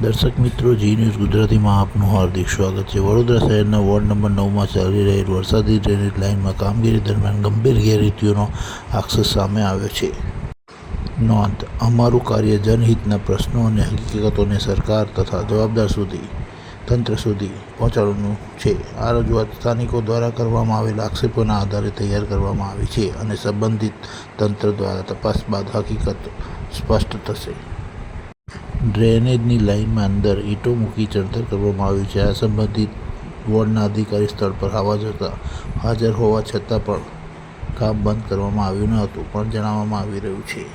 દર્શક મિત્રો, જી ન્યૂઝ ગુજરાતીમાં આપનું હાર્દિક સ્વાગત છે। વડોદરા શહેરના વોર્ડ નંબર 9માં ચાલી રહેલ વરસાદી ડ્રેનેજ લાઇનમાં કામગીરી દરમિયાન ગંભીર ગેરરીતિઓનો આક્ષેપ સામે આવ્યો છે। નોંધ: અમારું કાર્ય જનહિતના પ્રશ્નો અને હકીકતોને સરકાર તથા જવાબદાર તંત્ર સુધી પહોંચાડવાનું છે। આ રજૂઆત સ્થાનિકો દ્વારા કરવામાં આવેલા આક્ષેપોના આધારે તૈયાર કરવામાં આવી છે અને સંબંધિત તંત્ર દ્વારા તપાસ બાદ હકીકત સ્પષ્ટ થશે। ડ્રેનેજની લાઇનમાં અંદર ઈંટો મૂકી ચણતર કરવામાં આવ્યું છે। આ સંબંધિત વોર્ડના અધિકારી સ્થળ પર હાજર હોવા છતાં પણ કામ બંધ કરવામાં આવ્યું ન હતું પણ જણાવવામાં આવી રહ્યું છે।